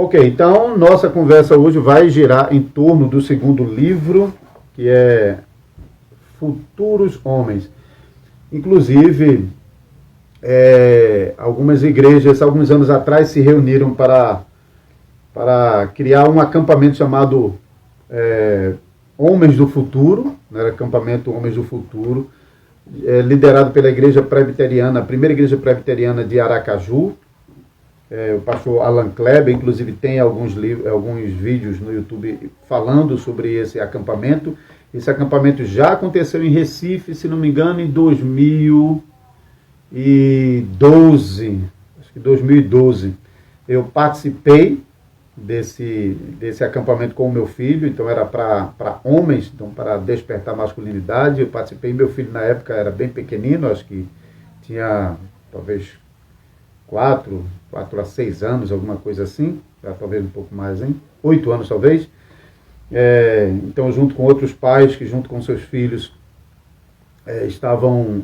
Ok, então nossa conversa hoje vai girar em torno do segundo livro, que é Futuros Homens. Inclusive, algumas igrejas, alguns anos atrás, se reuniram para criar um acampamento chamado Homens do Futuro, né, acampamento Homens do Futuro, liderado pela igreja presbiteriana, a primeira igreja presbiteriana de Aracaju. O pastor Alan Kleber, inclusive, tem alguns vídeos no YouTube falando sobre esse acampamento. Esse acampamento já aconteceu em Recife, se não me engano, em 2012. Acho que 2012. Eu participei desse acampamento com o meu filho, então era para homens, então para despertar masculinidade. Eu participei, meu filho na época era bem pequenino, acho que tinha talvez 4 a 6 anos, alguma coisa assim, talvez um pouco mais, 8 anos talvez. Então, junto com outros pais que, junto com seus filhos, estavam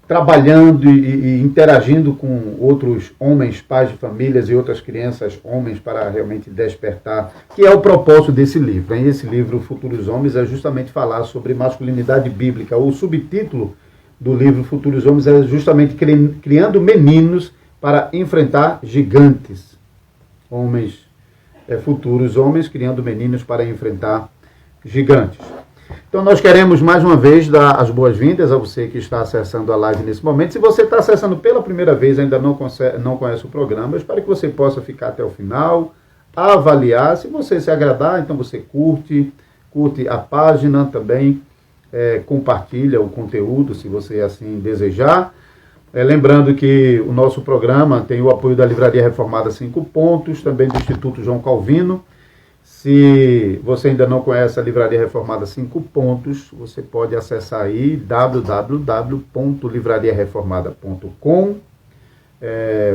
trabalhando e interagindo com outros homens, pais de famílias e outras crianças, homens, para realmente despertar, que é o propósito desse livro. Esse livro, Futuros Homens, é justamente falar sobre masculinidade bíblica. O subtítulo do livro Futuros Homens é justamente criando meninos para enfrentar gigantes. Futuros homens criando meninos para enfrentar gigantes. Então nós queremos mais uma vez dar as boas-vindas a você que está acessando a live nesse momento. Se você está acessando pela primeira vez e ainda não conhece o programa, eu espero que você possa ficar até o final, avaliar. Se você se agradar, então você curte a página também, compartilha o conteúdo, se você assim desejar. Lembrando que o nosso programa tem o apoio da Livraria Reformada 5 Pontos, também do Instituto João Calvino. Se você ainda não conhece a Livraria Reformada 5 Pontos, você pode acessar aí www.livrariareformada.com.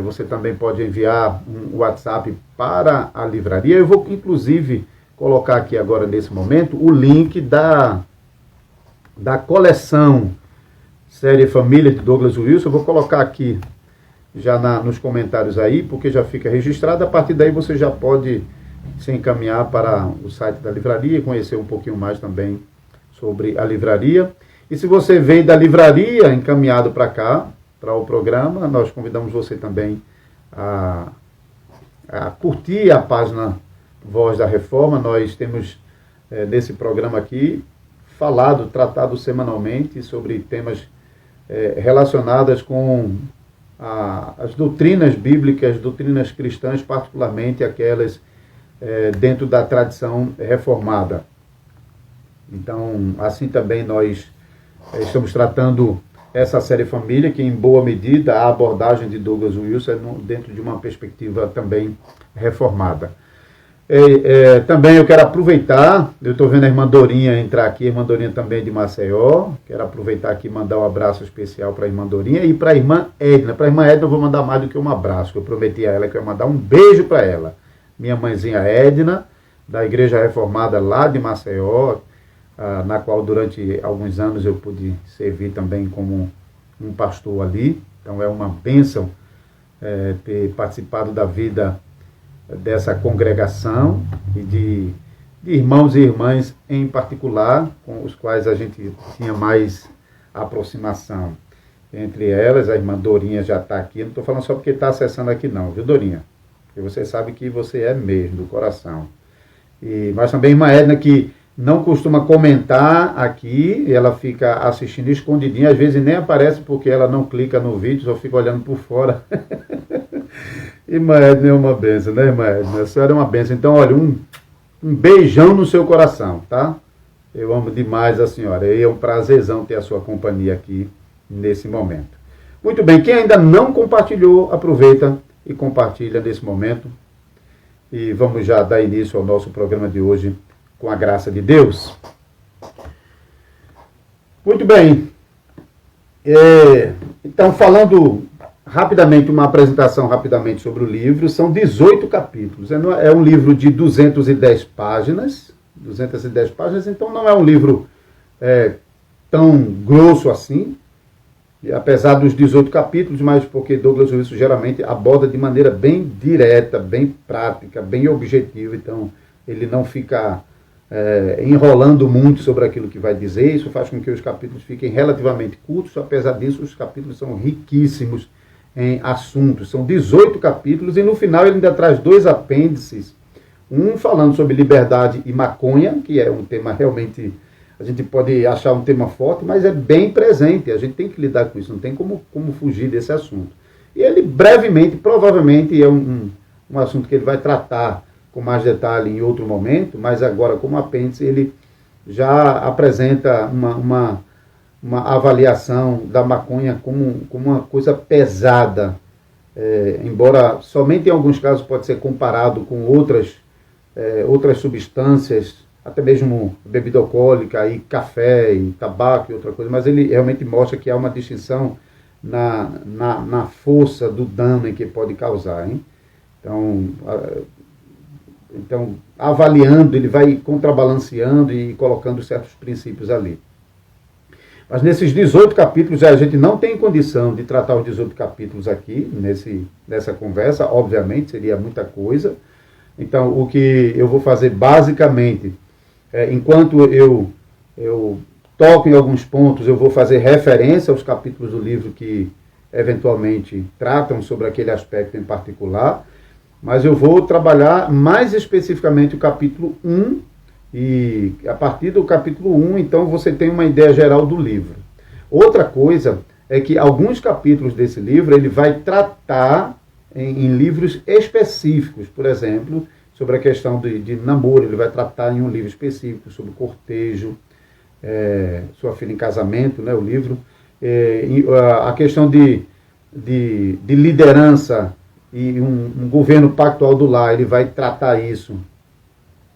Você também pode enviar um WhatsApp para a livraria. Eu vou, inclusive, colocar aqui agora, nesse momento, o link da coleção Série Família de Douglas Wilson. Eu vou colocar aqui já nos comentários aí, porque já fica registrado. A partir daí você já pode se encaminhar para o site da livraria e conhecer um pouquinho mais também sobre a livraria. E se você veio da livraria encaminhado para cá, para o programa, nós convidamos você também a curtir a página Voz da Reforma. Nós temos nesse programa aqui tratado semanalmente sobre temas relacionadas com as doutrinas bíblicas, doutrinas cristãs, particularmente aquelas dentro da tradição reformada. Então, assim também nós estamos tratando essa série Família, que em boa medida a abordagem de Douglas Wilson é dentro de uma perspectiva também reformada. Também eu quero aproveitar, eu estou vendo a irmã Dorinha entrar aqui, a irmã Dorinha também de Maceió. Quero aproveitar aqui e mandar um abraço especial para a irmã Dorinha e para a irmã Edna. Para a irmã Edna eu vou mandar mais do que um abraço, que eu prometi a ela que eu ia mandar um beijo para ela. Minha mãezinha Edna, da Igreja Reformada lá de Maceió, na qual durante alguns anos eu pude servir também como um pastor ali. Então é uma bênção ter participado da vida dessa congregação e de irmãos e irmãs em particular, com os quais a gente tinha mais aproximação. Entre elas, a irmã Dorinha já está aqui. Não estou falando só porque está acessando aqui não, viu, Dorinha? Porque você sabe que você é mesmo, do coração. Mas também a irmã Edna, que não costuma comentar aqui, ela fica assistindo escondidinha, às vezes nem aparece porque ela não clica no vídeo, só fica olhando por fora. Irmã Edna é uma benção, né, irmã Edna? A senhora é uma benção. Então, olha, um beijão no seu coração, tá? Eu amo demais a senhora. E é um prazerzão ter a sua companhia aqui nesse momento. Muito bem, quem ainda não compartilhou, aproveita e compartilha nesse momento. E vamos já dar início ao nosso programa de hoje, com a graça de Deus. Muito bem. Então, falando rapidamente, uma apresentação rapidamente sobre o livro, são 18 capítulos. É um livro de 210 páginas, então não é um livro tão grosso assim. apesar dos 18 capítulos, mas porque Douglas Wilson geralmente aborda de maneira bem direta, bem prática, bem objetiva, então ele não fica enrolando muito sobre aquilo que vai dizer. Isso faz com que os capítulos fiquem relativamente curtos. Apesar disso, os capítulos são riquíssimos em assuntos. São 18 capítulos e no final ele ainda traz 2 apêndices, um falando sobre liberdade e maconha, que é um tema realmente, a gente pode achar um tema forte, mas é bem presente, a gente tem que lidar com isso, não tem como fugir desse assunto. E ele brevemente, provavelmente é um assunto que ele vai tratar com mais detalhe em outro momento, mas agora como apêndice ele já apresenta uma avaliação da maconha como uma coisa pesada, embora somente em alguns casos pode ser comparado com outras substâncias, até mesmo bebida alcoólica, e café, e tabaco e outra coisa, mas ele realmente mostra que há uma distinção na força do dano que pode causar. Hein? Então, avaliando, ele vai contrabalanceando e colocando certos princípios ali. Mas nesses 18 capítulos, a gente não tem condição de tratar os 18 capítulos aqui, nessa conversa, obviamente, seria muita coisa. Então, o que eu vou fazer basicamente, enquanto eu toco em alguns pontos, eu vou fazer referência aos capítulos do livro que eventualmente tratam sobre aquele aspecto em particular, mas eu vou trabalhar mais especificamente o capítulo 1, e a partir do capítulo 1, então, você tem uma ideia geral do livro. Outra coisa é que alguns capítulos desse livro ele vai tratar em livros específicos, por exemplo, sobre a questão de namoro, ele vai tratar em um livro específico sobre cortejo, Sua Filha em Casamento, né, o livro, a questão de liderança e um governo pactual do lar, ele vai tratar isso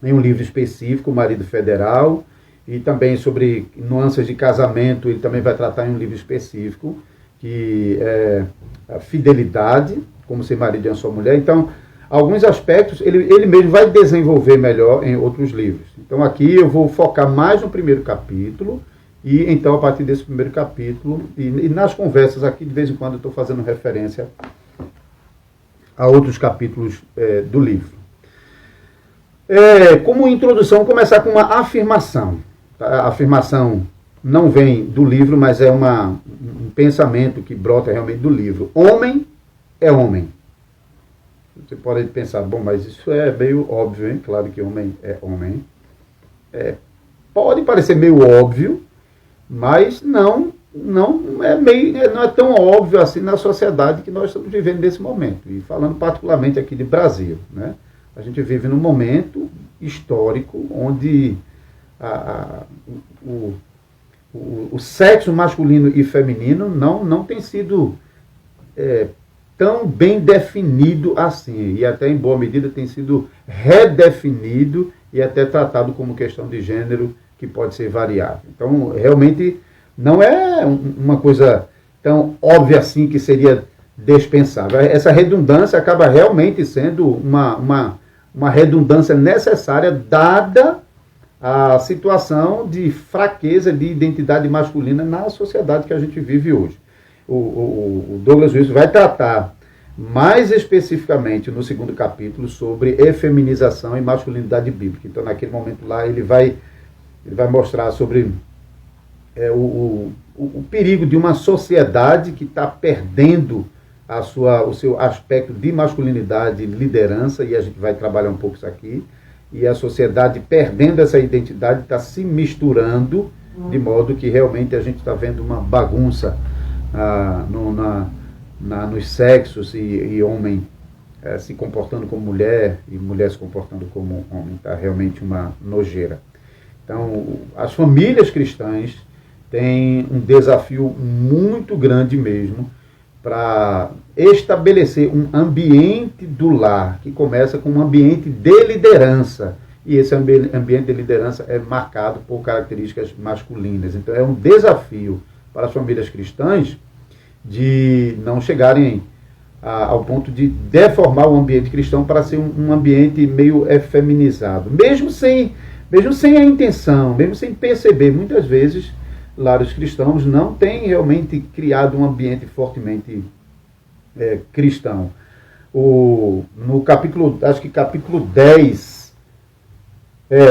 em um livro específico, O Marido Federal, e também sobre nuances de casamento, ele também vai tratar em um livro específico, que é a fidelidade, como ser marido de uma só mulher. Então, alguns aspectos ele mesmo vai desenvolver melhor em outros livros. Então, aqui eu vou focar mais no primeiro capítulo, e então, a partir desse primeiro capítulo, e nas conversas aqui, de vez em quando, eu estou fazendo referência a outros capítulos do livro. Como introdução, começar com uma afirmação. Tá? A afirmação não vem do livro, mas é um pensamento que brota realmente do livro. Homem é homem. Você pode pensar, bom, mas isso é meio óbvio, hein? Claro que homem é homem. Pode parecer meio óbvio, mas não é tão óbvio assim na sociedade que nós estamos vivendo nesse momento. E falando particularmente aqui de Brasil, né? A gente vive num momento histórico onde o sexo masculino e feminino não tem sido tão bem definido assim, e até em boa medida tem sido redefinido e até tratado como questão de gênero que pode ser variável. Então, realmente, não é uma coisa tão óbvia assim que seria dispensável. Essa redundância acaba realmente sendo uma redundância necessária, dada a situação de fraqueza de identidade masculina na sociedade que a gente vive hoje. O Douglas Wilson vai tratar mais especificamente no segundo capítulo sobre efeminização e masculinidade bíblica. Então, naquele momento lá, ele vai mostrar sobre o perigo de uma sociedade que está perdendo o seu aspecto de masculinidade e liderança, e a gente vai trabalhar um pouco isso aqui, e a sociedade perdendo essa identidade, está se misturando, de modo que realmente a gente está vendo uma bagunça nos sexos, e homem se comportando como mulher, e mulher se comportando como homem. Está realmente uma nojeira. Então, as famílias cristãs têm um desafio muito grande mesmo para estabelecer um ambiente do lar, que começa com um ambiente de liderança. E esse ambiente de liderança é marcado por características masculinas. Então, é um desafio para as famílias cristãs de não chegarem ao ponto de deformar o ambiente cristão para ser um ambiente meio efeminizado. Mesmo sem a intenção, mesmo sem perceber, muitas vezes lares cristãos não têm realmente criado um ambiente fortemente cristão. No capítulo, acho que capítulo 10,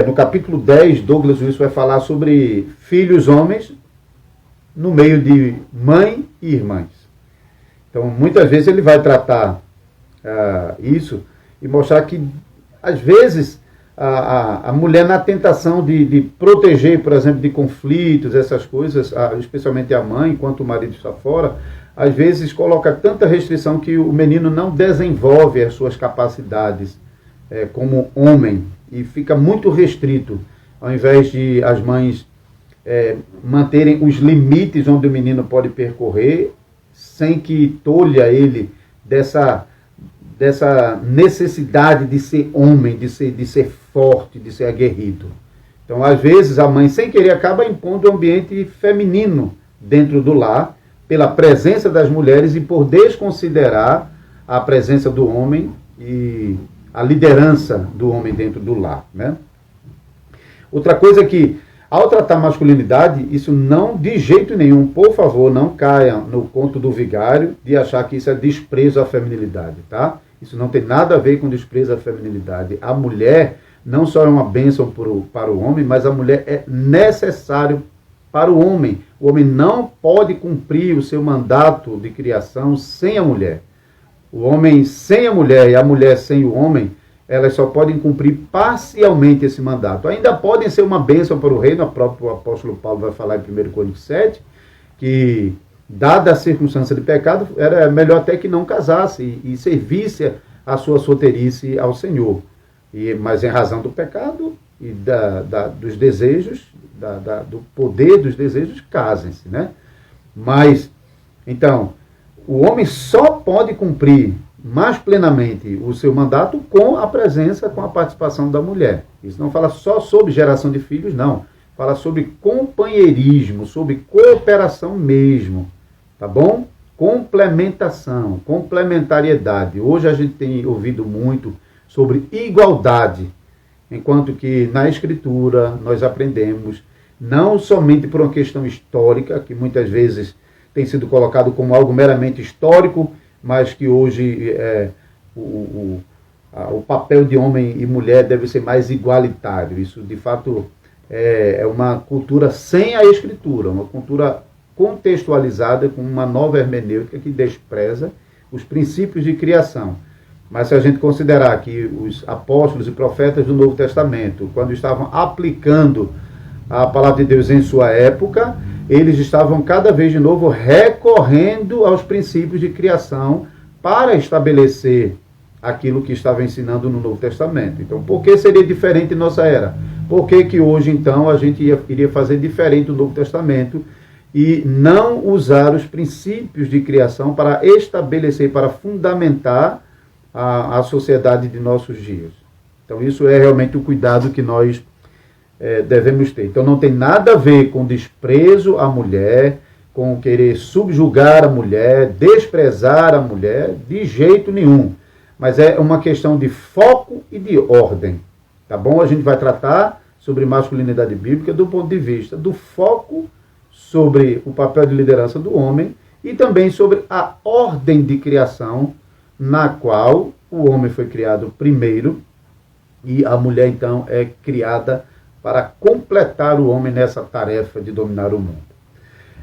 no capítulo 10, Douglas Wilson vai falar sobre filhos homens no meio de mãe e irmãs. Então, muitas vezes ele vai tratar isso e mostrar que, às vezes, a mulher, na tentação de proteger, por exemplo, de conflitos, essas coisas, especialmente a mãe, enquanto o marido está fora, às vezes coloca tanta restrição que o menino não desenvolve as suas capacidades como homem e fica muito restrito, ao invés de as mães manterem os limites onde o menino pode percorrer, sem que tolha ele dessa necessidade de ser homem, de ser forte, de ser aguerrido. Então, às vezes, a mãe, sem querer, acaba impondo um ambiente feminino dentro do lar, pela presença das mulheres e por desconsiderar a presença do homem e a liderança do homem dentro do lar, né? Outra coisa é que, ao tratar masculinidade, isso não, de jeito nenhum, por favor, não caia no conto do vigário de achar que isso é desprezo à feminilidade, tá? Isso não tem nada a ver com desprezo à feminilidade. A mulher não só é uma bênção para o homem, mas a mulher é necessário para o homem. O homem não pode cumprir o seu mandato de criação sem a mulher. O homem sem a mulher e a mulher sem o homem, elas só podem cumprir parcialmente esse mandato. Ainda podem ser uma bênção para o reino, o próprio apóstolo Paulo vai falar em 1 Coríntios 7, que, dada a circunstância de pecado, era melhor até que não casasse e servisse a sua solteirice ao Senhor. Mas em razão do pecado e dos desejos, do poder dos desejos, casem-se, né? Mas, então, o homem só pode cumprir mais plenamente o seu mandato com a presença, com a participação da mulher. Isso não fala só sobre geração de filhos, não. Fala sobre companheirismo, sobre cooperação mesmo, tá bom? Complementação, complementariedade. Hoje a gente tem ouvido muito sobre igualdade, enquanto que na Escritura nós aprendemos, não somente por uma questão histórica, que muitas vezes tem sido colocado como algo meramente histórico, mas que hoje o papel de homem e mulher deve ser mais igualitário. Isso, de fato, é uma cultura sem a Escritura, uma cultura contextualizada com uma nova hermenêutica que despreza os princípios de criação. Mas se a gente considerar que os apóstolos e profetas do Novo Testamento, quando estavam aplicando a palavra de Deus em sua época, eles estavam cada vez de novo recorrendo aos princípios de criação para estabelecer aquilo que estava ensinando no Novo Testamento. Então, por que seria diferente em nossa era? Por que hoje, então, a gente iria fazer diferente do Novo Testamento e não usar os princípios de criação para estabelecer, para fundamentar a sociedade de nossos dias? Então, isso é realmente o cuidado que nós devemos ter. Então, não tem nada a ver com desprezo à mulher, com querer subjugar a mulher, desprezar a mulher, de jeito nenhum. Mas é uma questão de foco e de ordem, tá bom? A gente vai tratar sobre masculinidade bíblica do ponto de vista do foco sobre o papel de liderança do homem e também sobre a ordem de criação na qual o homem foi criado primeiro e a mulher, então, é criada para completar o homem nessa tarefa de dominar o mundo.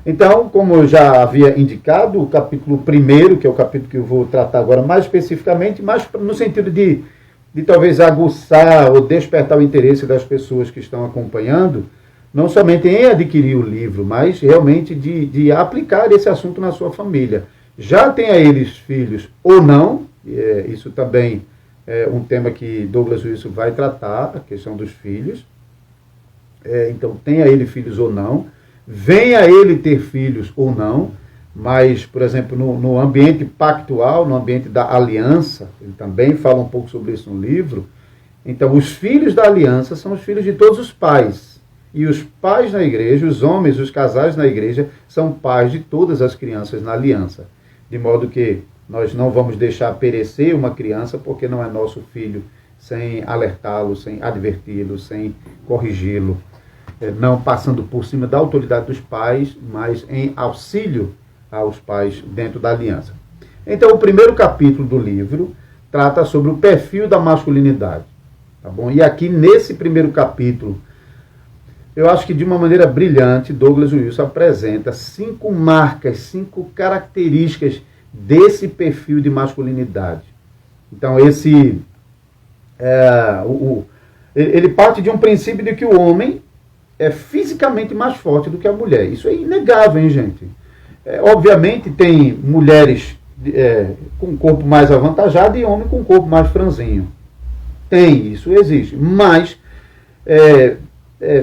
Então, como eu já havia indicado, o capítulo 1, que é o capítulo que eu vou tratar agora mais especificamente, mas no sentido de talvez aguçar ou despertar o interesse das pessoas que estão acompanhando, não somente em adquirir o livro, mas realmente de aplicar esse assunto na sua família. Já tenha eles filhos ou não, isso também é um tema que Douglas Wilson vai tratar, a questão dos filhos. Então, tenha ele filhos ou não, venha ele ter filhos ou não, mas, por exemplo, no ambiente pactual, no ambiente da aliança, ele também fala um pouco sobre isso no livro. Então, os filhos da aliança são os filhos de todos os pais. E os pais na igreja, os homens, os casais na igreja, são pais de todas as crianças na aliança. De modo que nós não vamos deixar perecer uma criança porque não é nosso filho, sem alertá-lo, sem adverti-lo, sem corrigi-lo. não passando por cima da autoridade dos pais, mas em auxílio aos pais dentro da aliança. Então, o primeiro capítulo do livro trata sobre o perfil da masculinidade. Tá bom? E aqui, nesse primeiro capítulo, eu acho que de uma maneira brilhante, Douglas Wilson apresenta 5 marcas, 5 características desse perfil de masculinidade. Então, ele parte de um princípio de que o homem é fisicamente mais forte do que a mulher. Isso é inegável, hein, gente? Obviamente, tem mulheres com corpo mais avantajado e homem com corpo mais franzinho. Tem, isso existe. Mas,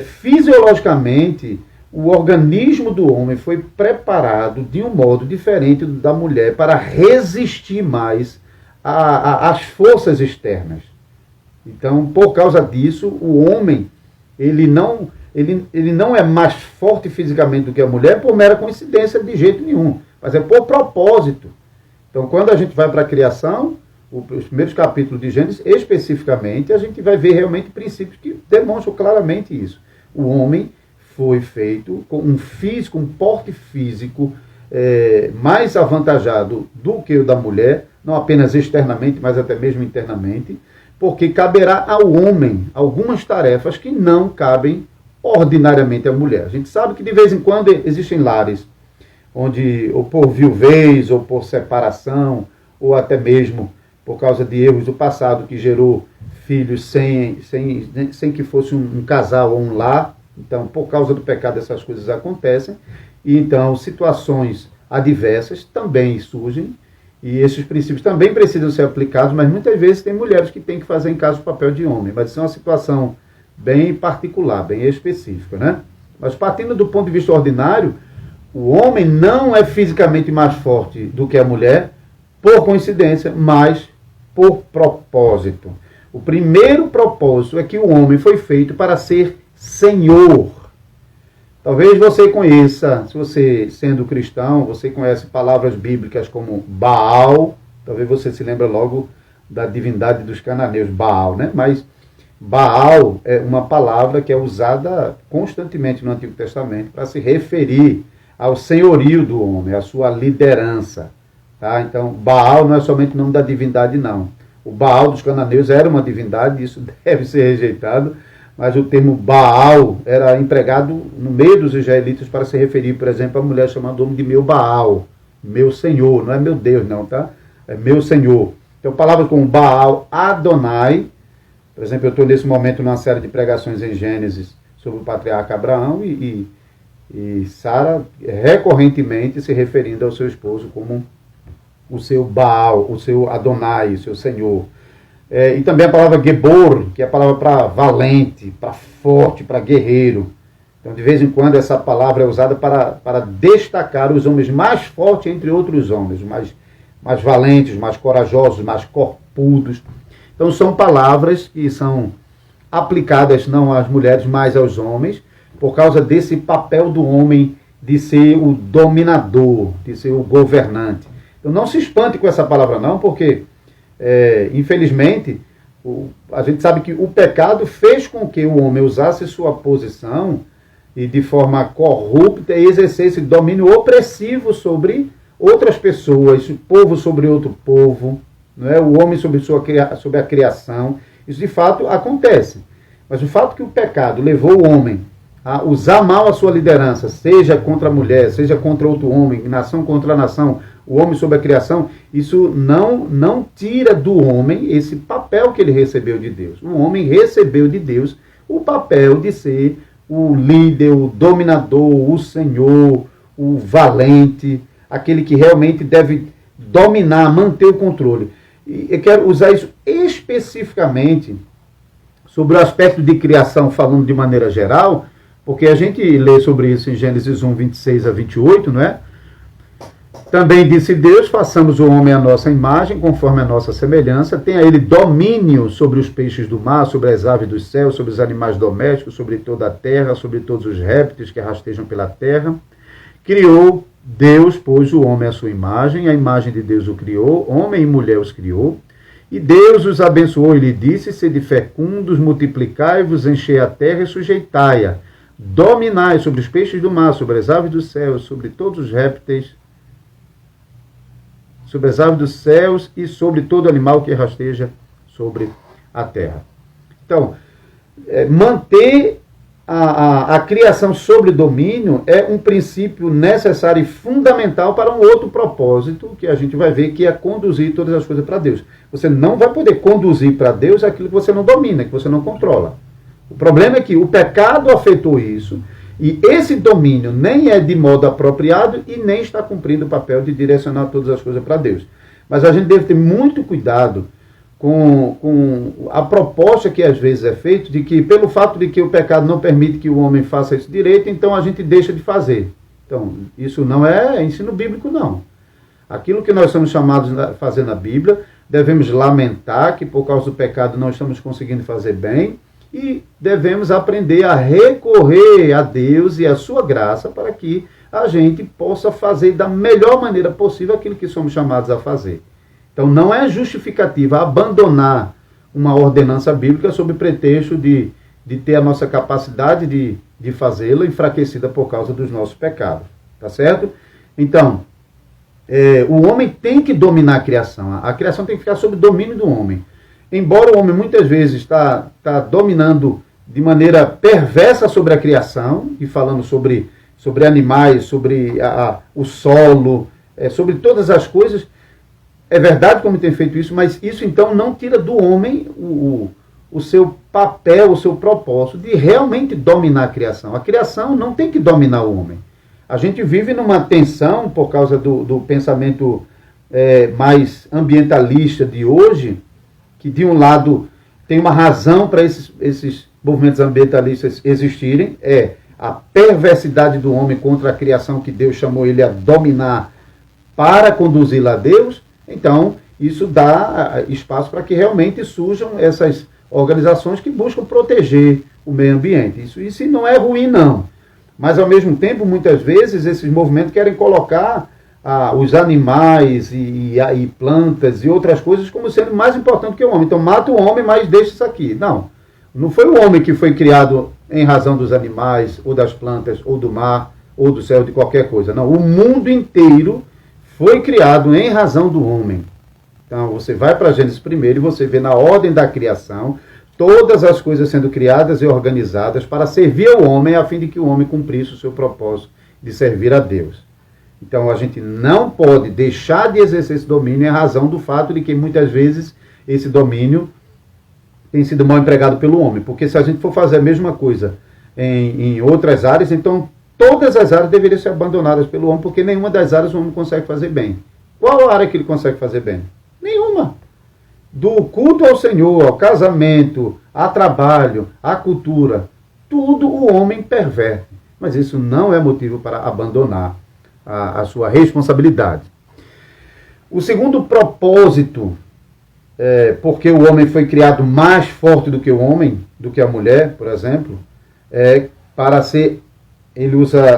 fisiologicamente, o organismo do homem foi preparado de um modo diferente da mulher para resistir mais às forças externas. Então, por causa disso, o homem ele não é mais forte fisicamente do que a mulher por mera coincidência de jeito nenhum, mas é por propósito. Então, quando a gente vai para a criação, os primeiros capítulos de Gênesis, especificamente, a gente vai ver realmente princípios que demonstram claramente isso. O homem foi feito com um porte físico mais avantajado do que o da mulher, não apenas externamente, mas até mesmo internamente, porque caberá ao homem algumas tarefas que não cabem ordinariamente à mulher. A gente sabe que de vez em quando existem lares onde, ou por viuvez, ou por separação, ou até mesmo por causa de erros do passado que gerou filhos sem que fosse um casal ou um lar. Então, por causa do pecado, essas coisas acontecem. E então, situações adversas também surgem. E esses princípios também precisam ser aplicados, mas muitas vezes tem mulheres que têm que fazer em casa o papel de homem. Mas isso é uma situação bem particular, bem específica, né? Mas partindo do ponto de vista ordinário, o homem não é fisicamente mais forte do que a mulher, por coincidência, mas por propósito. O primeiro propósito é que o homem foi feito para ser senhor. Talvez você conheça, se você sendo cristão, você conhece palavras bíblicas como Baal, talvez você se lembre logo da divindade dos cananeus, Baal, né? Mas Baal é uma palavra que é usada constantemente no Antigo Testamento para se referir ao senhorio do homem, à sua liderança. Tá? Então, Baal não é somente o nome da divindade, não. O Baal dos cananeus era uma divindade, isso deve ser rejeitado, mas o termo Baal era empregado no meio dos israelitas para se referir, por exemplo, a mulher chamando o homem de meu Baal, meu senhor, não é meu Deus, não, tá? É meu senhor. Então, palavras como Baal, Adonai, por exemplo, eu estou nesse momento numa série de pregações em Gênesis sobre o patriarca Abraão e Sara recorrentemente se referindo ao seu esposo como o seu Baal, o seu Adonai, o seu Senhor. E também a palavra Gebor, que é a palavra para valente, para forte, para guerreiro. Então, de vez em quando, essa palavra é usada para destacar os homens mais fortes entre outros homens, mais valentes, mais corajosos, mais corpudos. Então, são palavras que são aplicadas não às mulheres, mas aos homens, por causa desse papel do homem de ser o dominador, de ser o governante. Então, não se espante com essa palavra não, porque, infelizmente, a gente sabe que o pecado fez com que o homem usasse sua posição e de forma corrupta exercesse domínio opressivo sobre outras pessoas, o povo sobre outro povo, não é? O homem sobre a criação. Isso de fato acontece. Mas o fato que o pecado levou o homem a usar mal a sua liderança, seja contra a mulher, seja contra outro homem, nação contra nação, o homem sobre a criação, isso não tira do homem esse papel que ele recebeu de Deus. O homem recebeu de Deus o papel de ser o líder, o dominador, o senhor, o valente, aquele que realmente deve dominar, manter o controle. E eu quero usar isso especificamente sobre o aspecto de criação, falando de maneira geral, porque a gente lê sobre isso em Gênesis 1, 26 a 28, não é? Também disse Deus, façamos o homem à nossa imagem, conforme a nossa semelhança, tenha ele domínio sobre os peixes do mar, sobre as aves dos céus, sobre os animais domésticos, sobre toda a terra, sobre todos os répteis que rastejam pela terra. Criou Deus, pois, o homem à sua imagem, a imagem de Deus o criou, homem e mulher os criou. E Deus os abençoou e lhe disse, sede fecundos, multiplicai-vos, enchei a terra e sujeitai-a. dominai sobre os peixes do mar, sobre as aves dos céus, sobre todos os répteis, sobre as aves dos céus e sobre todo animal que rasteja sobre a terra. Então, manter a criação sob domínio é um princípio necessário e fundamental para um outro propósito que a gente vai ver, que é conduzir todas as coisas para Deus. Você não vai poder conduzir para Deus aquilo que você não domina, que você não controla. O problema é que o pecado afetou isso, e esse domínio nem é de modo apropriado e nem está cumprindo o papel de direcionar todas as coisas para Deus. Mas a gente deve ter muito cuidado com a proposta que às vezes é feita de que, pelo fato de que o pecado não permite que o homem faça isso direito, então a gente deixa de fazer. Então, isso não é ensino bíblico, não. Aquilo que nós somos chamados a fazer na Bíblia, devemos lamentar que por causa do pecado não estamos conseguindo fazer bem, e devemos aprender a recorrer a Deus e a sua graça para que a gente possa fazer da melhor maneira possível aquilo que somos chamados a fazer. Então não é justificativa abandonar uma ordenança bíblica sob pretexto de ter a nossa capacidade de fazê-la enfraquecida por causa dos nossos pecados. Tá certo? Então, o homem tem que dominar a criação. A criação tem que ficar sob domínio do homem. Embora o homem muitas vezes está dominando de maneira perversa sobre a criação, e falando sobre animais, sobre o solo, sobre todas as coisas, é verdade como tem feito isso, mas isso então não tira do homem o seu papel, o seu propósito de realmente dominar a criação. A criação não tem que dominar o homem. A gente vive numa tensão por causa do pensamento mais ambientalista de hoje, que de um lado tem uma razão para esses movimentos ambientalistas existirem, a perversidade do homem contra a criação que Deus chamou ele a dominar para conduzi-la a Deus. Então, isso dá espaço para que realmente surjam essas organizações que buscam proteger o meio ambiente. Isso não é ruim, não. Mas, ao mesmo tempo, muitas vezes, esses movimentos querem colocar os animais e plantas e outras coisas como sendo mais importante que o homem. Então, mata o homem, mas deixa isso aqui. Não foi o homem que foi criado em razão dos animais, ou das plantas, ou do mar, ou do céu, de qualquer coisa. Não, o mundo inteiro foi criado em razão do homem. Então, você vai para Gênesis 1 e você vê na ordem da criação todas as coisas sendo criadas e organizadas para servir ao homem, a fim de que o homem cumprisse o seu propósito de servir a Deus. Então, a gente não pode deixar de exercer esse domínio em razão do fato de que, muitas vezes, esse domínio tem sido mal empregado pelo homem. Porque se a gente for fazer a mesma coisa em outras áreas, então todas as áreas deveriam ser abandonadas pelo homem, porque nenhuma das áreas o homem consegue fazer bem. Qual área que ele consegue fazer bem? Nenhuma. Do culto ao Senhor, ao casamento, a trabalho, a cultura, tudo o homem perverte. Mas isso não é motivo para abandonar a sua responsabilidade. O segundo propósito, porque o homem foi criado mais forte do que o homem, do que a mulher, por exemplo, para ser...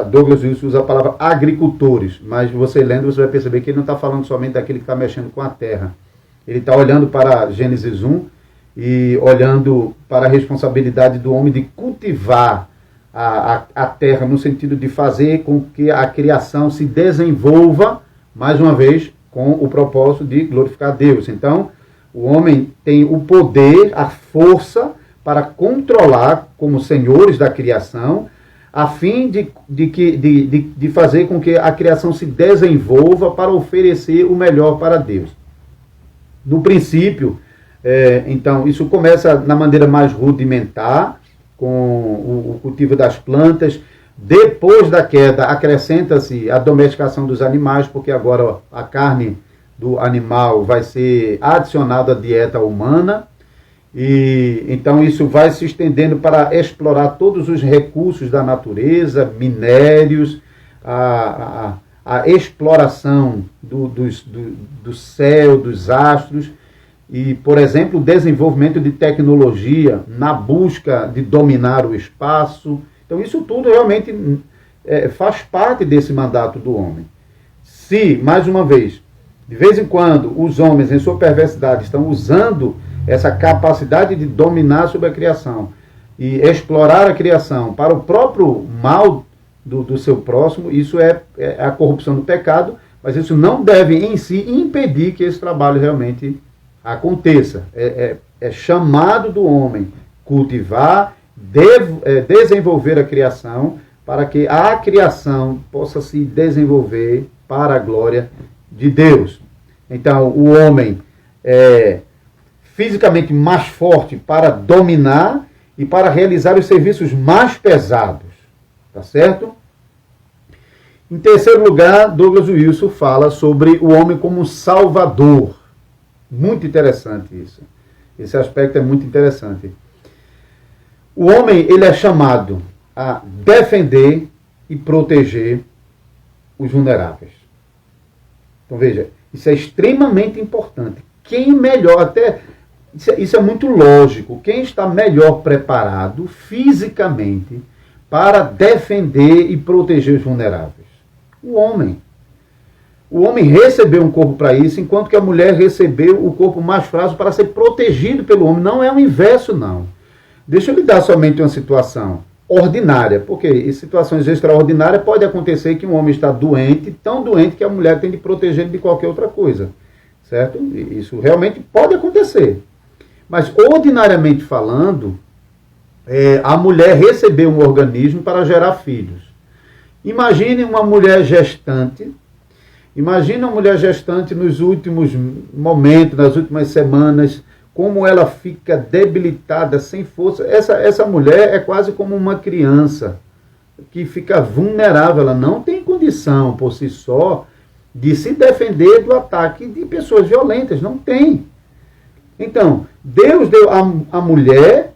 Douglas Wilson usa a palavra agricultores, mas você lendo, você vai perceber que ele não está falando somente daquele que está mexendo com a terra. Ele está olhando para Gênesis 1 e olhando para a responsabilidade do homem de cultivar a terra, no sentido de fazer com que a criação se desenvolva, mais uma vez, com o propósito de glorificar a Deus. Então, o homem tem o poder, a força para controlar, como senhores da criação, a fim de fazer com que a criação se desenvolva para oferecer o melhor para Deus. No princípio, então, isso começa na maneira mais rudimentar, com o cultivo das plantas. Depois da queda, acrescenta-se a domesticação dos animais, porque agora a carne do animal vai ser adicionada à dieta humana. E então isso vai se estendendo para explorar todos os recursos da natureza, minérios, a exploração do céu, dos astros, e, por exemplo, o desenvolvimento de tecnologia na busca de dominar o espaço. Então isso tudo realmente faz parte desse mandato do homem. Se, mais uma vez, de vez em quando, os homens, em sua perversidade, estão usando essa capacidade de dominar sobre a criação e explorar a criação para o próprio mal do seu próximo, isso é a corrupção do pecado, mas isso não deve em si impedir que esse trabalho realmente aconteça. É chamado do homem cultivar, desenvolver a criação, para que a criação possa se desenvolver para a glória de Deus. Então, o homem é fisicamente mais forte para dominar e para realizar os serviços mais pesados. Tá certo? Em terceiro lugar, Douglas Wilson fala sobre o homem como um salvador. Muito interessante isso. Esse aspecto é muito interessante. O homem, ele é chamado a defender e proteger os vulneráveis. Então veja, isso é extremamente importante. Quem melhor, até isso é muito lógico, quem está melhor preparado fisicamente para defender e proteger os vulneráveis? O homem. O homem recebeu um corpo para isso, enquanto que a mulher recebeu o corpo mais frágil para ser protegido pelo homem. Não é o inverso, não. Deixa eu lhe dar somente uma situação ordinária, porque em situações extraordinárias pode acontecer que um homem está doente, tão doente que a mulher tem de proteger ele de qualquer outra coisa, certo? Isso realmente pode acontecer. Mas, ordinariamente falando, a mulher recebeu um organismo para gerar filhos. Imagine uma mulher gestante, nos últimos momentos, nas últimas semanas, como ela fica debilitada, sem força. Essa mulher é quase como uma criança que fica vulnerável. Ela não tem condição, por si só, de se defender do ataque de pessoas violentas. Não tem. Então, Deus deu à mulher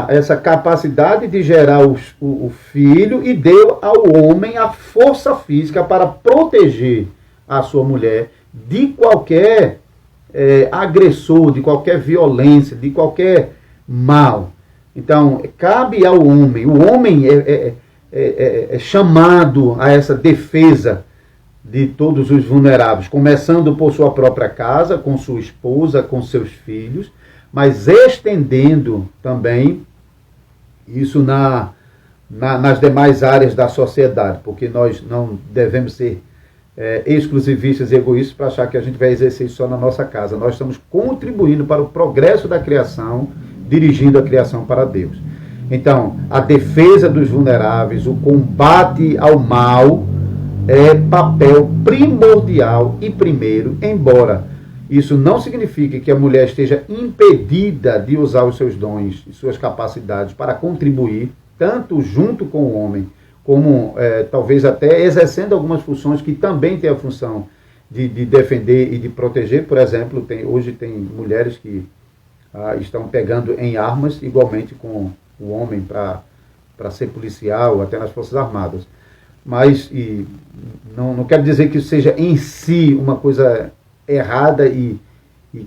essa capacidade de gerar o filho e deu ao homem a força física para proteger a sua mulher de qualquer agressor, de qualquer violência, de qualquer mal. Então, cabe ao homem. O homem é chamado a essa defesa de todos os vulneráveis, começando por sua própria casa, com sua esposa, com seus filhos, mas estendendo também isso nas demais áreas da sociedade, porque nós não devemos ser exclusivistas e egoístas para achar que a gente vai exercer isso só na nossa casa. Nós estamos contribuindo para o progresso da criação, dirigindo a criação para Deus. Então, a defesa dos vulneráveis, o combate ao mal é papel primordial e primeiro, embora isso não signifique que a mulher esteja impedida de usar os seus dons e suas capacidades para contribuir, tanto junto com o homem, como talvez até exercendo algumas funções que também têm a função de defender e de proteger. Por exemplo, hoje tem mulheres que estão pegando em armas, igualmente com o homem, para ser policial, até nas Forças Armadas. Mas não quero dizer que isso seja em si uma coisa errada e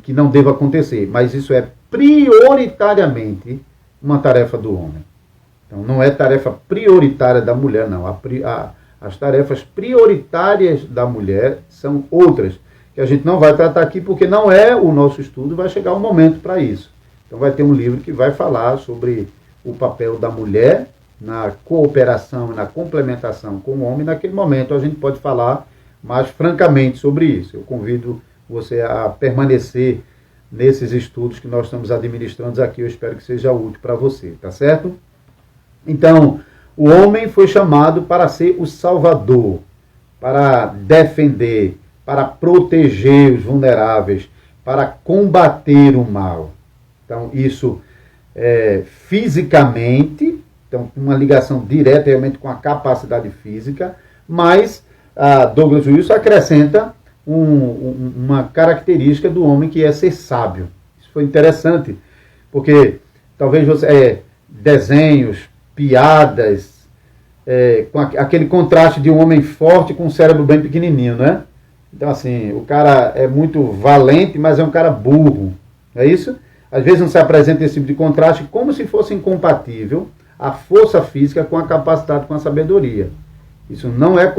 que não deva acontecer, mas isso é prioritariamente uma tarefa do homem. Então, não é tarefa prioritária da mulher, não. As tarefas prioritárias da mulher são outras, que a gente não vai tratar aqui porque não é o nosso estudo, vai chegar um momento para isso. Então, vai ter um livro que vai falar sobre o papel da mulher na cooperação, na complementação com o homem. Naquele momento, a gente pode falar mais francamente sobre isso. Eu convido você a permanecer nesses estudos que nós estamos administrando aqui. Eu espero que seja útil para você, tá certo? Então, o homem foi chamado para ser o salvador, para defender, para proteger os vulneráveis, para combater o mal. Então, isso fisicamente, então, uma ligação direta realmente com a capacidade física, mas Douglas Wilson acrescenta uma característica do homem, que é ser sábio. Isso foi interessante, porque talvez você desenhos, piadas, com aquele contraste de um homem forte com um cérebro bem pequenininho, né? Então, assim, o cara é muito valente, mas é um cara burro, não é isso? Às vezes não se apresenta esse tipo de contraste como se fosse incompatível a força física com a capacidade, com a sabedoria. Isso não é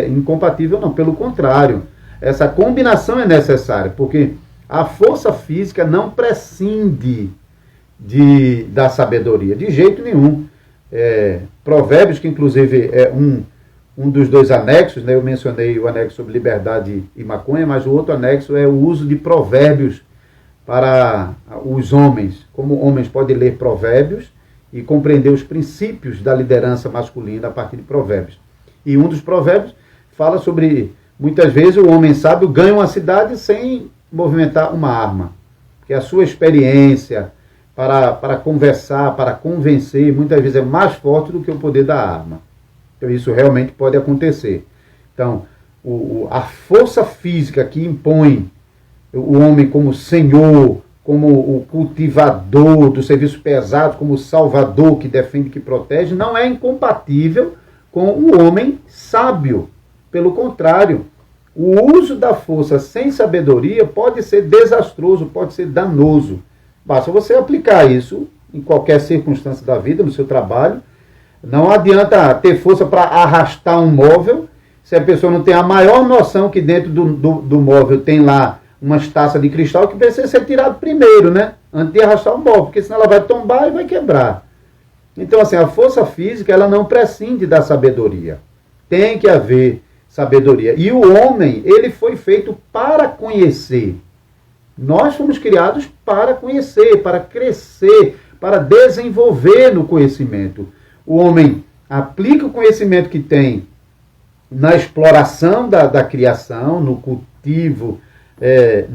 incompatível, não. Pelo contrário, essa combinação é necessária, porque a força física não prescinde da sabedoria. De jeito nenhum. Provérbios, que inclusive é um dos 2 anexos, né? Eu mencionei o anexo sobre liberdade e maconha, mas o outro anexo é o uso de provérbios para os homens. Como homens podem ler provérbios e compreender os princípios da liderança masculina a partir de provérbios. E um dos provérbios fala sobre, muitas vezes, o homem sábio ganha uma cidade sem movimentar uma arma. Porque a sua experiência para conversar, para convencer, muitas vezes é mais forte do que o poder da arma. Então isso realmente pode acontecer. Então, a força física que impõe o homem como senhor, como o cultivador do serviço pesado, como o salvador que defende, que protege, não é incompatível com o homem sábio. Pelo contrário, o uso da força sem sabedoria pode ser desastroso, pode ser danoso. Basta você aplicar isso em qualquer circunstância da vida, no seu trabalho. Não adianta ter força para arrastar um móvel, se a pessoa não tem a maior noção que dentro do móvel tem lá umas taças de cristal que precisa ser tirado primeiro, né? Antes de arrastar o móvel, porque senão ela vai tombar e vai quebrar. Então, assim, a força física, ela não prescinde da sabedoria. Tem que haver sabedoria. E o homem, ele foi feito para conhecer. Nós fomos criados para conhecer, para crescer, para desenvolver no conhecimento. O homem aplica o conhecimento que tem na exploração da criação, no cultivo,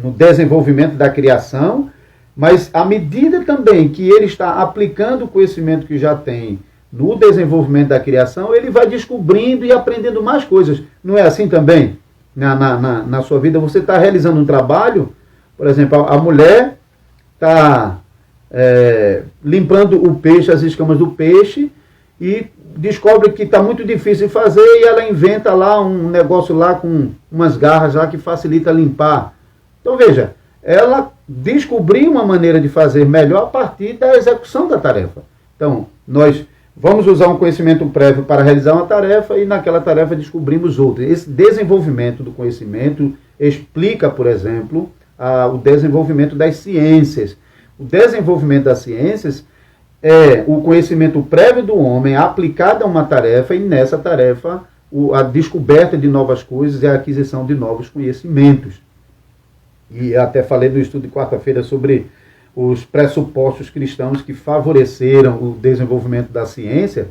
no desenvolvimento da criação, mas à medida também que ele está aplicando o conhecimento que já tem no desenvolvimento da criação, ele vai descobrindo e aprendendo mais coisas. Não é assim também? Na sua vida, você está realizando um trabalho, por exemplo, a mulher está limpando o peixe, as escamas do peixe, e descobre que está muito difícil de fazer, e ela inventa lá um negócio lá com umas garras lá que facilita limpar. Então veja, ela descobriu uma maneira de fazer melhor a partir da execução da tarefa. Então, nós vamos usar um conhecimento prévio para realizar uma tarefa, e naquela tarefa descobrimos outra. Esse desenvolvimento do conhecimento explica, por exemplo, o desenvolvimento das ciências. O desenvolvimento das ciências é o conhecimento prévio do homem aplicado a uma tarefa, e nessa tarefa a descoberta de novas coisas e a aquisição de novos conhecimentos. E até falei no estudo de quarta-feira sobre os pressupostos cristãos que favoreceram o desenvolvimento da ciência,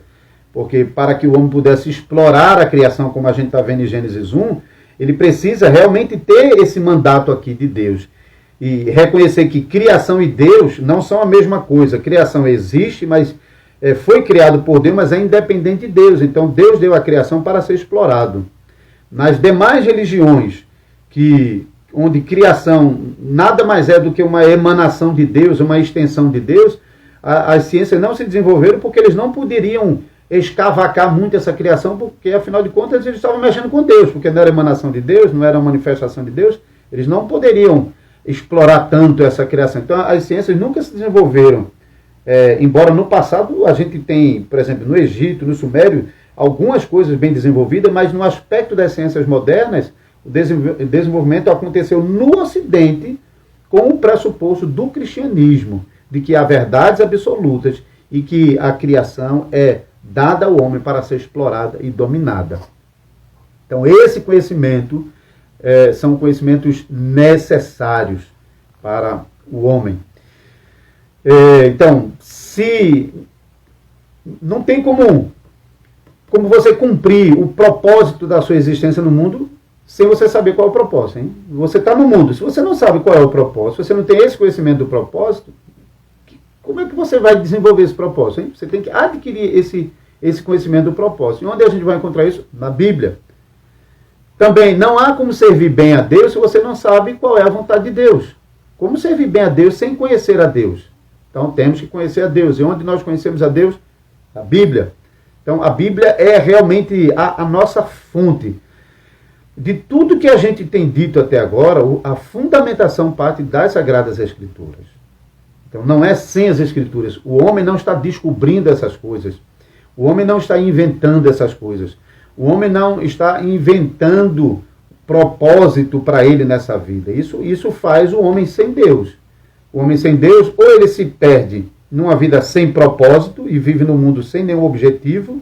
porque para que o homem pudesse explorar a criação, como a gente está vendo em Gênesis 1, ele precisa realmente ter esse mandato aqui de Deus. E reconhecer que criação e Deus não são a mesma coisa. Criação existe, mas foi criado por Deus, mas é independente de Deus. Então Deus deu a criação para ser explorado. Nas demais religiões, onde criação nada mais é do que uma emanação de Deus, uma extensão de Deus, as ciências não se desenvolveram porque eles não poderiam escavacar muito essa criação, porque afinal de contas eles estavam mexendo com Deus, porque não era emanação de Deus, não era uma manifestação de Deus, eles não poderiam explorar tanto essa criação. Então as ciências nunca se desenvolveram, embora no passado a gente tem, por exemplo, no Egito, no Sumério, algumas coisas bem desenvolvidas, mas no aspecto das ciências modernas, o desenvolvimento aconteceu no Ocidente com o pressuposto do cristianismo, de que há verdades absolutas e que a criação é dada ao homem para ser explorada e dominada. Então esse conhecimento são conhecimentos necessários para o homem. Então, se não tem como você cumprir o propósito da sua existência no mundo sem você saber qual é o propósito. Hein? Você está no mundo, se você não sabe qual é o propósito, se você não tem esse conhecimento do propósito, como é que você vai desenvolver esse propósito? Hein? Você tem que adquirir esse conhecimento do propósito. E onde a gente vai encontrar isso? Na Bíblia. Também não há como servir bem a Deus se você não sabe qual é a vontade de Deus. Como servir bem a Deus sem conhecer a Deus? Então temos que conhecer a Deus. E onde nós conhecemos a Deus? A Bíblia. Então a Bíblia é realmente a nossa fonte. De tudo que a gente tem dito até agora, a fundamentação parte das Sagradas Escrituras. Então não é sem as Escrituras. O homem não está descobrindo essas coisas. O homem não está inventando essas coisas. O homem não está inventando propósito para ele nessa vida. Isso faz o homem sem Deus. O homem sem Deus, ou ele se perde numa vida sem propósito e vive no mundo sem nenhum objetivo,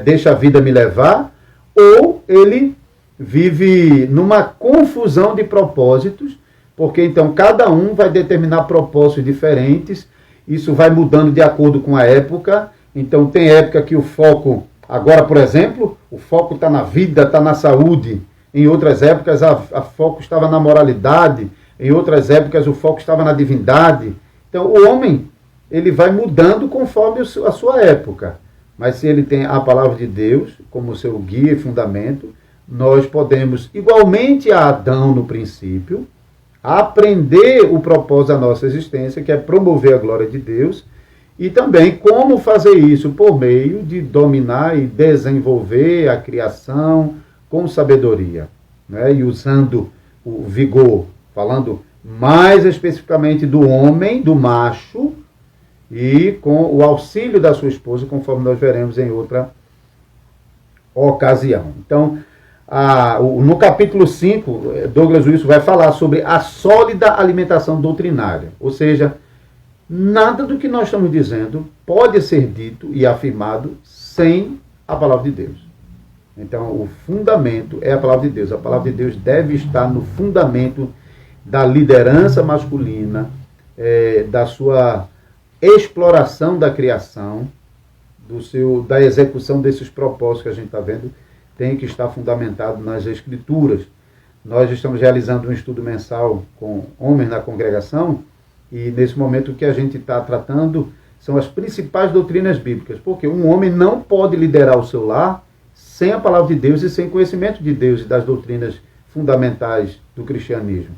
deixa a vida me levar, ou ele vive numa confusão de propósitos, porque então cada um vai determinar propósitos diferentes, isso vai mudando de acordo com a época. Então tem época que o foco, agora por exemplo, o foco está na vida, está na saúde. Em outras épocas a foco estava na moralidade, em outras épocas o foco estava na divindade. Então o homem, ele vai mudando conforme a sua época. Mas se ele tem a palavra de Deus como seu guia e fundamento, nós podemos, igualmente a Adão no princípio, aprender o propósito da nossa existência, que é promover a glória de Deus, e também como fazer isso por meio de dominar e desenvolver a criação com sabedoria, né? E usando o vigor, falando mais especificamente do homem, do macho, e com o auxílio da sua esposa, conforme nós veremos em outra ocasião. Então, no capítulo 5, Douglas Wilson vai falar sobre a sólida alimentação doutrinária. Ou seja, nada do que nós estamos dizendo pode ser dito e afirmado sem a palavra de Deus. Então, o fundamento é a palavra de Deus. A palavra de Deus deve estar no fundamento da liderança masculina, da sua exploração da criação, da execução desses propósitos que a gente está vendo, tem que estar fundamentado nas Escrituras. Nós estamos realizando um estudo mensal com homens na congregação, e nesse momento o que a gente está tratando são as principais doutrinas bíblicas, porque um homem não pode liderar o seu lar sem a palavra de Deus e sem conhecimento de Deus e das doutrinas fundamentais do cristianismo.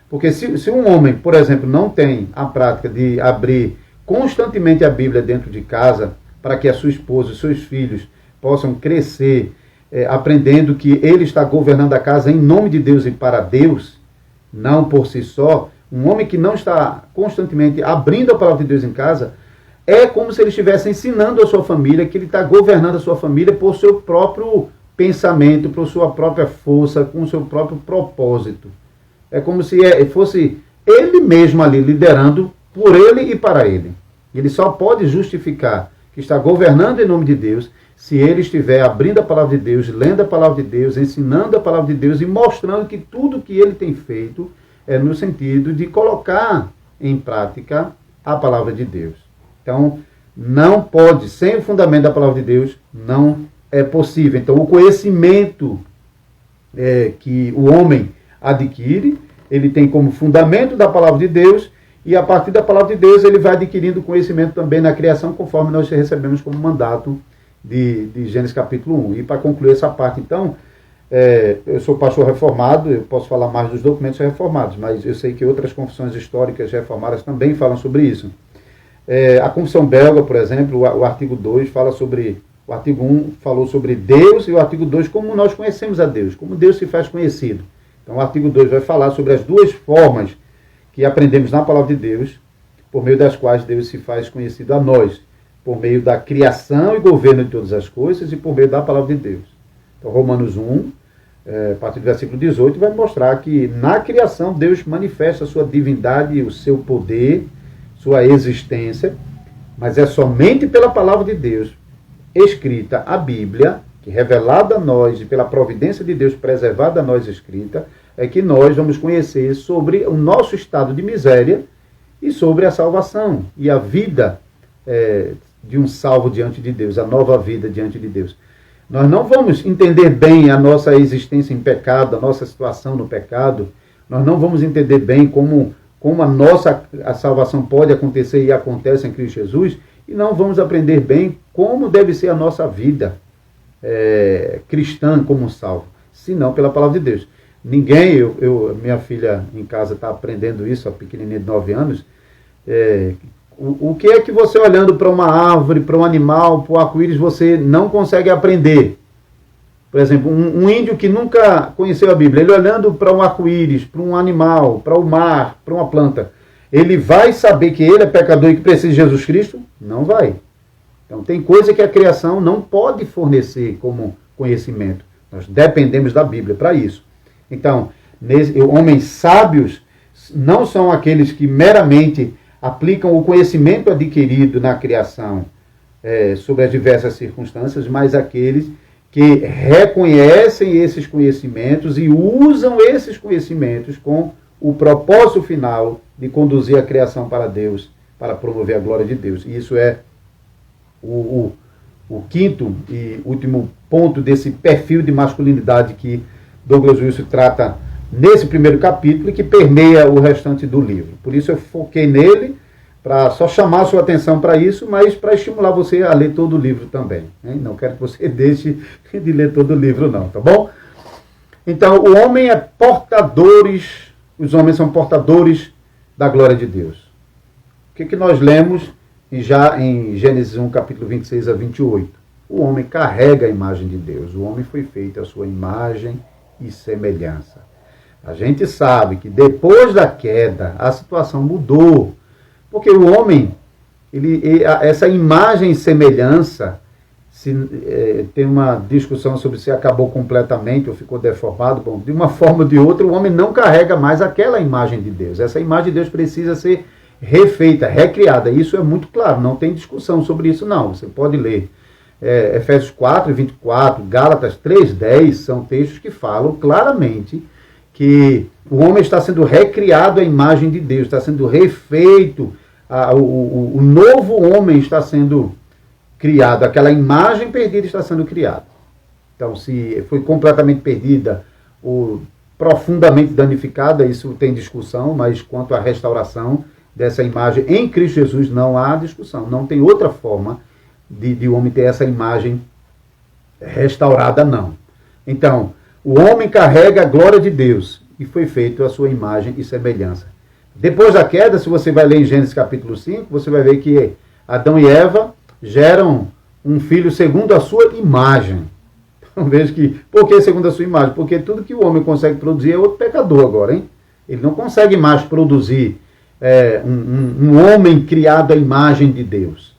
Porque se um homem, por exemplo, não tem a prática de abrir constantemente a Bíblia dentro de casa, para que a sua esposa e seus filhos possam crescer, aprendendo que ele está governando a casa em nome de Deus e para Deus, não por si só, um homem que não está constantemente abrindo a palavra de Deus em casa, é como se ele estivesse ensinando a sua família que ele está governando a sua família por seu próprio pensamento, por sua própria força, com o seu próprio propósito. É como se fosse ele mesmo ali liderando por ele e para ele. Ele só pode justificar que está governando em nome de Deus se ele estiver abrindo a palavra de Deus, lendo a palavra de Deus, ensinando a palavra de Deus e mostrando que tudo que ele tem feito é no sentido de colocar em prática a palavra de Deus. Então, não pode, sem o fundamento da palavra de Deus, não é possível. Então, o conhecimento que o homem adquire, ele tem como fundamento da palavra de Deus, e a partir da palavra de Deus ele vai adquirindo conhecimento também na criação, conforme nós recebemos como mandato de Gênesis capítulo 1. E para concluir essa parte, então, eu sou pastor reformado, eu posso falar mais dos documentos reformados, mas eu sei que outras confissões históricas reformadas também falam sobre isso. A Confissão Belga, por exemplo, o artigo 2 fala sobre... O artigo 1 falou sobre Deus, e o artigo 2 como nós conhecemos a Deus, como Deus se faz conhecido. Então o artigo 2 vai falar sobre as duas formas que aprendemos na palavra de Deus, por meio das quais Deus se faz conhecido a nós, por meio da criação e governo de todas as coisas e por meio da palavra de Deus. Então Romanos 1, a partir do versículo 18, vai mostrar que na criação Deus manifesta a sua divindade, o seu poder, sua existência, mas é somente pela palavra de Deus, escrita a Bíblia, que revelada a nós e pela providência de Deus preservada a nós escrita, é que nós vamos conhecer sobre o nosso estado de miséria e sobre a salvação e a vida de um salvo diante de Deus, a nova vida diante de Deus. Nós não vamos entender bem a nossa existência em pecado, a nossa situação no pecado, nós não vamos entender bem como a salvação pode acontecer e acontece em Cristo Jesus, e não vamos aprender bem como deve ser a nossa vida cristã como salvo, senão pela palavra de Deus. Ninguém, minha filha em casa está aprendendo isso, a pequenininha de 9 anos, o que é que você olhando para uma árvore, para um animal, para o arco-íris, você não consegue aprender? Por exemplo, um índio que nunca conheceu a Bíblia, ele olhando para um arco-íris, para um animal, para o mar, para uma planta, ele vai saber que ele é pecador e que precisa de Jesus Cristo? Não vai. Então tem coisa que a criação não pode fornecer como conhecimento. Nós dependemos da Bíblia para isso. Então, homens sábios não são aqueles que meramente aplicam o conhecimento adquirido na criação sobre as diversas circunstâncias, mas aqueles que reconhecem esses conhecimentos e usam esses conhecimentos com o propósito final de conduzir a criação para Deus, para promover a glória de Deus. E isso é o quinto e último ponto desse perfil de masculinidade que Douglas Wilson trata nesse primeiro capítulo e que permeia o restante do livro. Por isso eu foquei nele, para só chamar a sua atenção para isso, mas para estimular você a ler todo o livro também. Hein? Não quero que você deixe de ler todo o livro não, tá bom? Então, o homem é portadores, os homens são portadores da glória de Deus. O que nós lemos já em Gênesis 1, capítulo 26 a 28? O homem carrega a imagem de Deus. O homem foi feito à sua imagem e semelhança. A gente sabe que depois da queda, a situação mudou. Porque o homem, essa imagem e semelhança, tem uma discussão sobre se acabou completamente ou ficou deformado. Bom, de uma forma ou de outra, o homem não carrega mais aquela imagem de Deus. Essa imagem de Deus precisa ser refeita, recriada. Isso é muito claro, não tem discussão sobre isso não. Você pode ler Efésios 4, 24, Gálatas 3, 10, são textos que falam claramente que o homem está sendo recriado à imagem de Deus, está sendo refeito, o novo homem está sendo criado, aquela imagem perdida está sendo criada. Então, se foi completamente perdida ou profundamente danificada, isso tem discussão, mas quanto à restauração dessa imagem em Cristo Jesus, não há discussão. Não tem outra forma de o homem ter essa imagem restaurada, não. Então, o homem carrega a glória de Deus e foi feito a sua imagem e semelhança. Depois da queda, se você vai ler em Gênesis capítulo 5, você vai ver que Adão e Eva geram um filho segundo a sua imagem. Então veja que, por que segundo a sua imagem? Porque tudo que o homem consegue produzir é outro pecador agora, hein? Ele não consegue mais produzir um homem criado à imagem de Deus.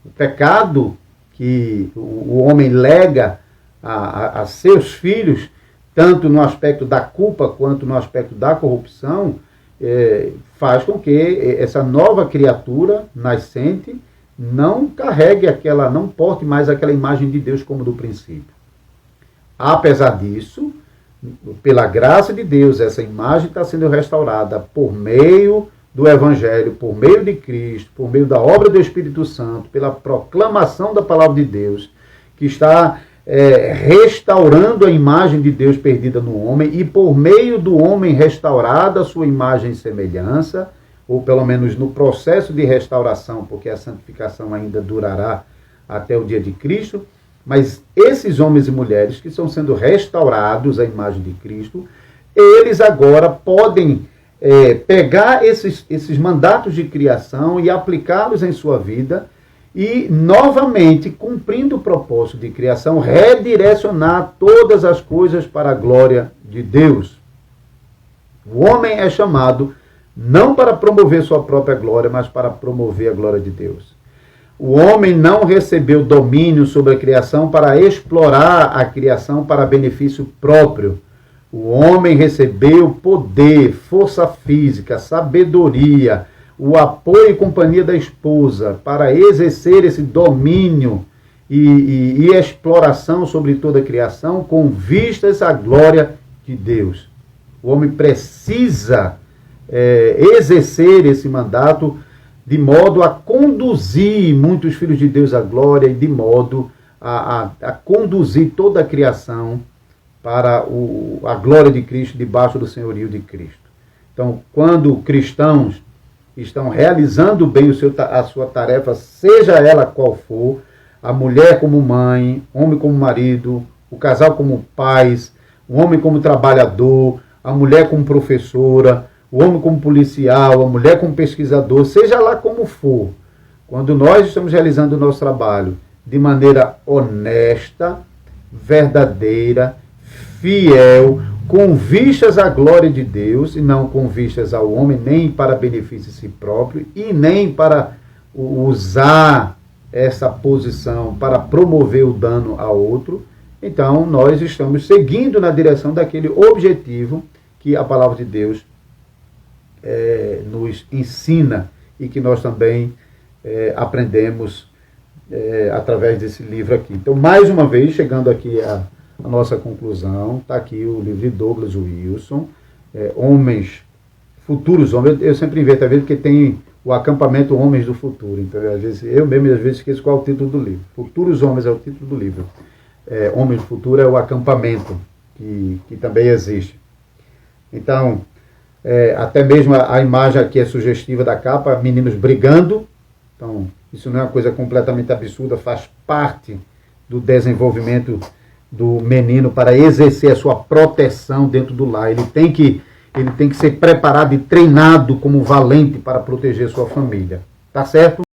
O pecado que o homem lega a seus filhos, tanto no aspecto da culpa quanto no aspecto da corrupção, faz com que essa nova criatura nascente não carregue não porte mais aquela imagem de Deus como do princípio. Apesar disso, pela graça de Deus, essa imagem está sendo restaurada por meio do Evangelho, por meio de Cristo, por meio da obra do Espírito Santo, pela proclamação da palavra de Deus, que está restaurando a imagem de Deus perdida no homem, e por meio do homem restaurada a sua imagem e semelhança, ou pelo menos no processo de restauração, porque a santificação ainda durará até o dia de Cristo, mas esses homens e mulheres que estão sendo restaurados à imagem de Cristo, eles agora podem pegar esses mandatos de criação e aplicá-los em sua vida e, novamente, cumprindo o propósito de criação, redirecionar todas as coisas para a glória de Deus. O homem é chamado não para promover sua própria glória, mas para promover a glória de Deus. O homem não recebeu domínio sobre a criação para explorar a criação para benefício próprio. O homem recebeu poder, força física, sabedoria, o apoio e companhia da esposa para exercer esse domínio e exploração sobre toda a criação com vistas à glória de Deus. O homem precisa exercer esse mandato de modo a conduzir muitos filhos de Deus à glória e de modo a conduzir toda a criação para a glória de Cristo, debaixo do senhorio de Cristo. Então, quando cristãos estão realizando bem a sua tarefa, seja ela qual for, a mulher como mãe, homem como marido, o casal como pais, o homem como trabalhador, a mulher como professora, o homem como policial, a mulher como pesquisador, seja lá como for, quando nós estamos realizando o nosso trabalho de maneira honesta, verdadeira, fiel, com vistas à glória de Deus, e não com vistas ao homem, nem para benefício de si próprio, e nem para usar essa posição para promover o dano a outro, então nós estamos seguindo na direção daquele objetivo que a palavra de Deus nos ensina e que nós também aprendemos através desse livro aqui. Então, mais uma vez, chegando aqui a nossa conclusão, está aqui o livro de Douglas Wilson, Homens, Futuros Homens. Eu sempre invento a ver porque tem o acampamento Homens do Futuro. Então, às vezes, eu mesmo às vezes esqueço qual é o título do livro. Futuros Homens é o título do livro. Homens do Futuro é o acampamento, que também existe. Então, até mesmo a imagem aqui é sugestiva da capa, meninos brigando. Então, isso não é uma coisa completamente absurda, faz parte do desenvolvimento do menino para exercer a sua proteção dentro do lar. Ele tem que ser preparado e treinado como valente para proteger sua família. Tá certo?